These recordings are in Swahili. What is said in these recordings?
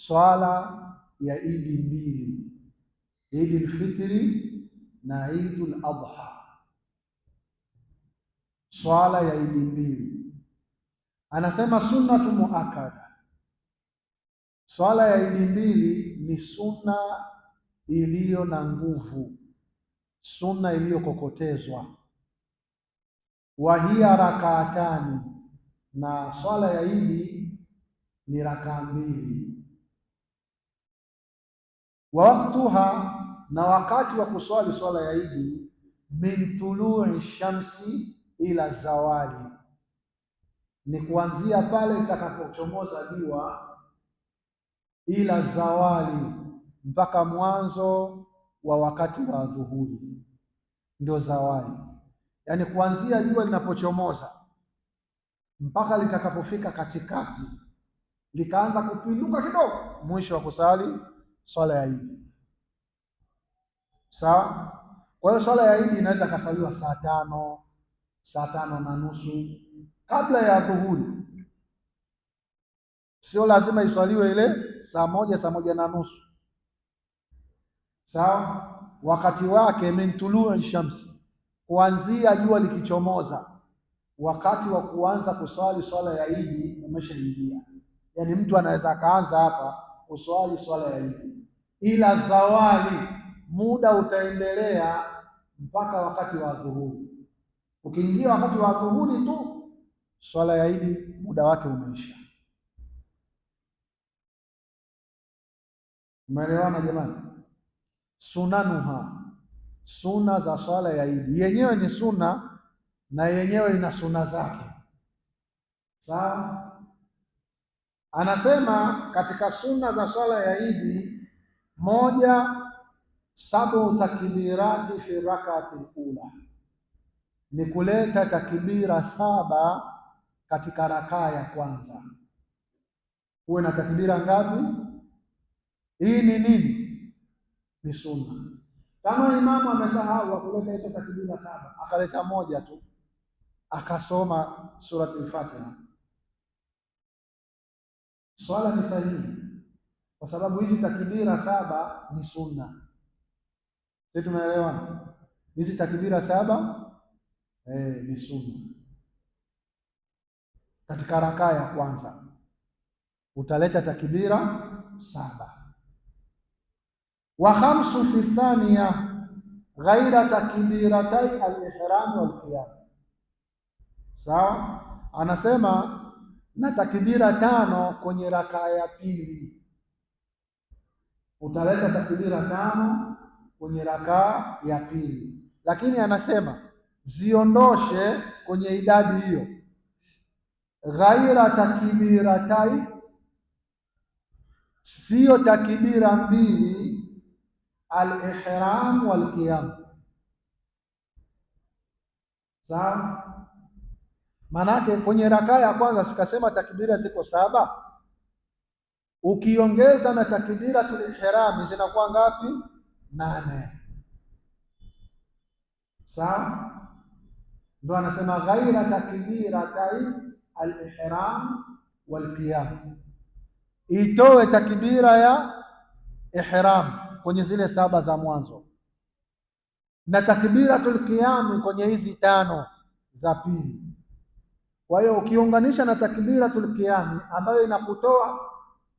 swala ya Idi mbili, Idul Fitri na Idul Adha, swala ya Idi mbili. Anasema sunnatu muakkada, swala ya Idi mbili ni sunna iliyo na nguvu, sunna iliyokokotezwa. Wa hiya rakaatani, na swala ya Idi ni rakaa mbili. Wa waktuha, na wakati wa kuswali swala ya Idi, min tului shamsi ila zawali, ni kuanzia pale itakapochomoza jua, ila zawali, mpaka mwanzo wa wakati wa dhuhuri, ndio zawali. Yaani kuanzia jua linapochomoza mpaka litakapofika katikati, likaanza kupinduka kidogo, mwisho wa kusali swala ya Idi. Sawa? Kwa hiyo swala ya Idi inaweza kasaliwa saa 5, saa 5:30 kabla ya dhuhuri. Sio lazima iswaliwe ile saa 1, saa 1:30. Sawa? Wakati wake min tului shamsi, kuanzia jua likichomoza, wakati wa kuanza kuswali swala ya Idi umeshaingia. Yaani mtu anaweza akaanza hapa kuswali swala ya Idi, ila zawali, muda utaendelea mpaka wakati wa dhuhuri. Ukiingia wakati wa dhuhuri tu, swala ya Idi muda wake umeisha. Umeelewana jamani? Sunanuha, suna za swala ya Idi. Yenyewe ni suna na yenyewe ina suna zake. Sawa? Anasema katika suna za swala ya Idi, moja, sabu takbirati fi rakati ula, ni kuleta takbira 7 katika rakaa ya kwanza. Uwe na takbira ngapi? Hii ni nini? Ni sunna. Kama imamu amesahau kuleta hizo takbira 7, akaleta moja tu, akasoma surati al-Fatiha, swala ni sahihi, kwa sababu hizi takbira 7 ni sunna. Sisi tumeelewana? Hizi takbira 7 ni sunna. Katika rakaa ya kwanza utaleta takbira 7. Wa khamsu fi thaniya ghaira takbiratai al-ihram wal qiyam. Sawa? Anasema na takbira 5 kwenye rakaa ya pili. Utaleta takbira 5 kwenye rakaa ya pili, lakini anasema ziondoshe kwenye idadi hiyo, ghaira takbiratai, sio takbira 2, al-ihram wal qiyam. Sawa? Manake kwenye rakaa ya kwanza sikasema takbira ziko 7, ukiongeza na takbiratul ihram zinakuwa ngapi? 8. Sawa? Ndio anasema ghaira takbiratai al-ihram wal qiyam, itoe takbira ya ihram kwenye zile 7 za mwanzo na takbiratul qiyam kwenye hizi 5 za pili. Kwa hiyo ukiunganisha na takbiratul qiyam ambayo inakutoa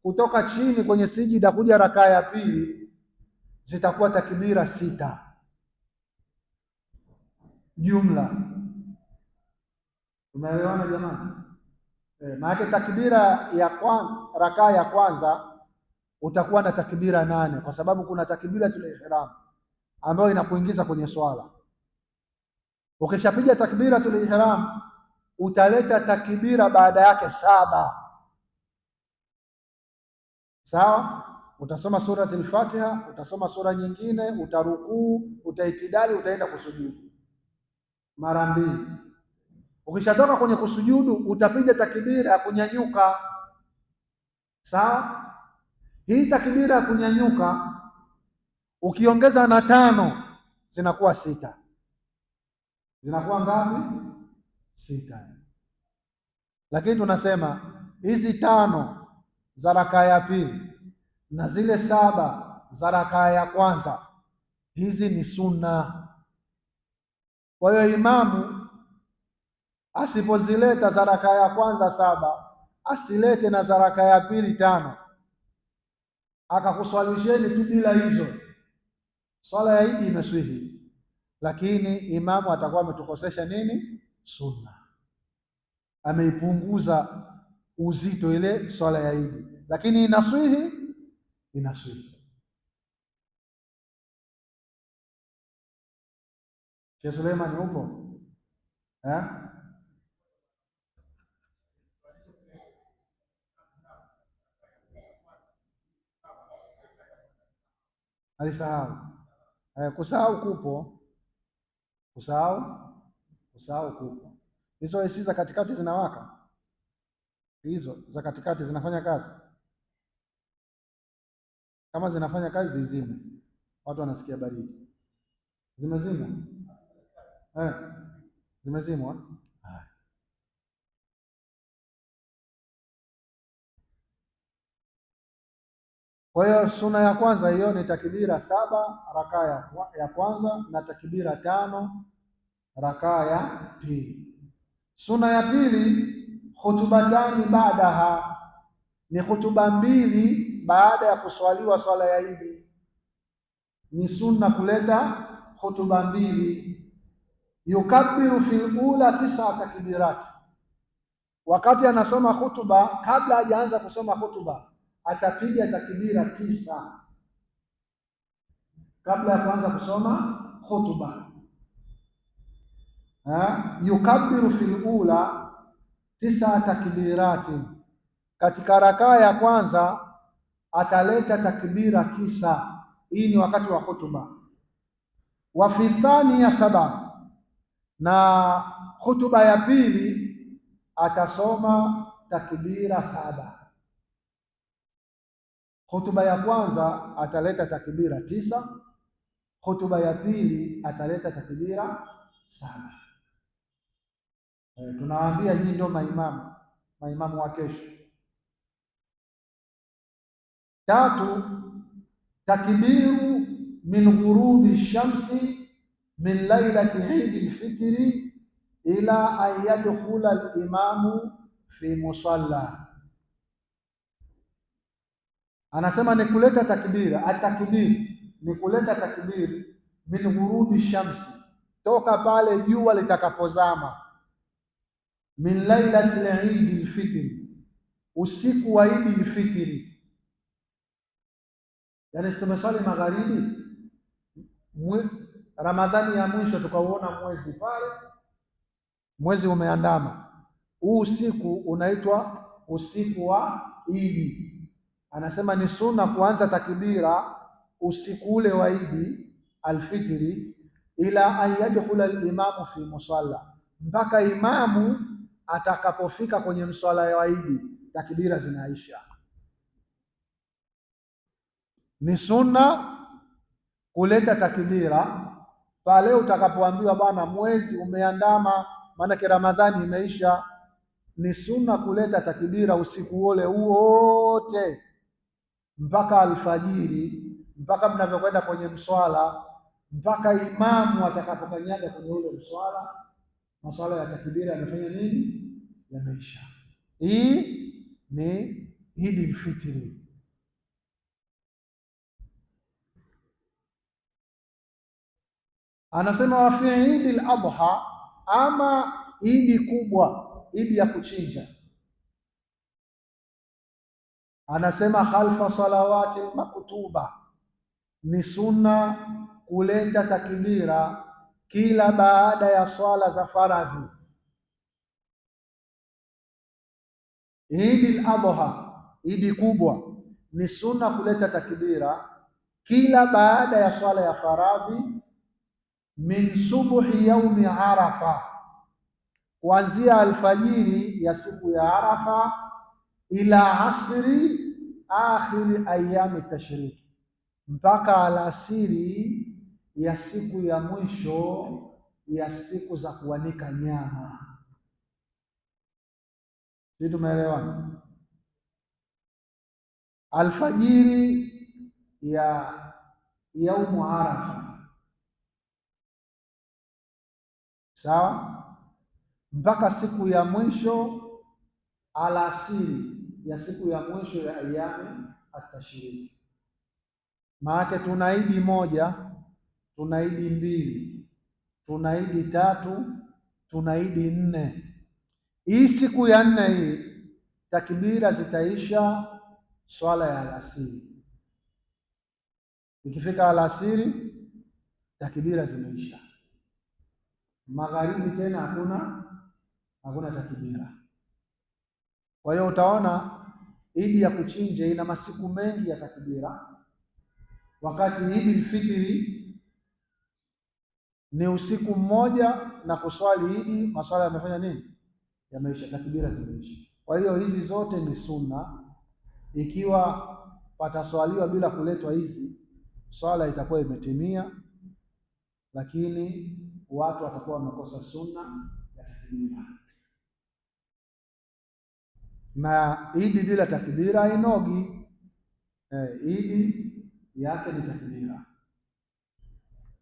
kutoka chini kwenye sijida kuja rakaa ya pili, zitakuwa takbira 6 jumla. Umeelewana jamani? Maana takbira ya rakaa ya kwanza utakuwa na takbira 8, kwa sababu kuna takbiratul ihram ambayo inakuingiza kwenye swala. Ukishapiga takbiratul ihram utaleta takbira baada yake 7. Sawa? Utasoma surati al-Fatiha, utasoma sura nyingine, utarukuu, utaitidali, utaenda kusujudu mara 2. Ukishatoka kwenye kusujudu utapiga takbira ya kunyanyuka. Sawa? Hii takbira ya kunyanyuka ukiongeza na 5 zinakuwa 6. Zinakuwa ngapi? 6. Lakini tunasema hizi 5 za rakaa ya pili na zile 7 za rakaa ya kwanza, hizi ni sunna. Kwa hiyo imamu asipozileta za rakaa ya kwanza 7, asilete na za rakaa ya pili 5, akakuswalisheni tu bila hizo, swala ya Idi imeswihi, lakini imamu atakuwa ametukosesha nini? Sunna, ameipunguza uzito ile swala ya Idi, lakini inaswihi, inaswihi. Sheikh Suleiman upo eh? Alisahau. Kusahau kupo, kusahau kupo. Hizo AC za katikati zinawaka, hizo za katikati zinafanya kazi. Kama zinafanya kazi zizime, watu wanasikia baridi. Zimezimwa zimezimwa. Kwa hiyo suna ya kwanza hiyo ni takbira 7 rakaa ya kwanza na takbira 5 rakaa ya pili. Suna ya pili khutubatani baadaha, ni khutuba 2 baada ya kuswaliwa swala ya Idi. Ni sunna kuleta khutuba 2. Yukabiru fil ula 9 takbirati, wakati anasoma khutuba, kabla hajaanza kusoma khutuba atapiga takbira 9 kabla ya kuanza kusoma khutuba. Yukabiru fil ula 9 takbirati, katika rakaa ya kwanza ataleta takbira 9. Hii ni wakati wa khutuba. Wa fi thaniya 7, na khutuba ya pili atasoma takbira 7. Khutuba ya kwanza ataleta takbira 9, khutuba ya pili ataleta takbira 7. Tunawaambia nyinyi ndio maimamu wa kesho. 3, takbiru min ghurubi shamsi min lailati Eid al-Fitri ila an yadkhula al-imamu fi musalla. Anasema ni kuleta takbira, atakbir ni kuleta takbir min ghurubi shamsi, toka pale jua litakapozama, min lailati Eid al-Fitri, usiku wa Eid al-Fitri. Yani tumeswali magharibi, Ramadhani ya mwisho tukauona mwezi pale, mwezi umeandama, huu usiku unaitwa usiku wa Idi. Anasema ni sunna kuanza takbira usiku ule wa Idi alfitri, ila an yadkhula alimamu fi musalla, mpaka imamu atakapofika kwenye mswala wa Idi, takbira zinaisha. Ni sunna kuleta takbira pale utakapoambiwa bwana mwezi umeandama, maanake Ramadhani imeisha. Ni sunna kuleta takbira usiku ule wote mpaka alfajiri, mpaka mnavyokwenda kwenye mswala, mpaka imamu atakapokanyaga kwenye ule mswala, maswala ya takbira yamefanya nini? Yameisha. Hii ni Eid al-Fitri. Anasema wa fi Eid al-Adha, ama idi kubwa, idi ya kuchinja, anasema khalfa salawati maktuba, ni sunna kuleta takbira kila baada ya swala za faradhi. Eid al-Adha, idi kubwa, ni sunna kuleta takbira kila baada ya swala ya faradhi, min subuhi yaumi Arafa, kuanzia alfajiri ya siku ya Arafa, ila asri akhiri ayami tashriki, mpaka alasiri ya siku ya mwisho ya siku za kuanika nyama. Sisi tumeelewana? alfajiri ya yaumu Arafa, sawa, mpaka siku ya mwisho alasiri ya siku ya mwisho ya ayami atashiriki. Maana tuna idi moja, tuna idi mbili, tuna idi tatu, tuna idi nne. Hii siku ya nne hii takbira zitaisha swala ya alasiri. Ikifika alasiri takbira zimeisha. Magharibi tena hakuna takbira. Kwa hiyo utaona idi ya kuchinja ina masiku mengi ya takbira, wakati idi fitri ni usiku mmoja na kuswali idi, maswala yamefanya nini? Yameisha, takbira zimeisha. Kwa hiyo hizi zote ni sunna. Ikiwa pataswaliwa bila kuletwa hizi, swala itakuwa imetimia, lakini watu watakuwa wamekosa sunna ya takbira. Na idi bila takbira hainogi. Idi yake ni takbira.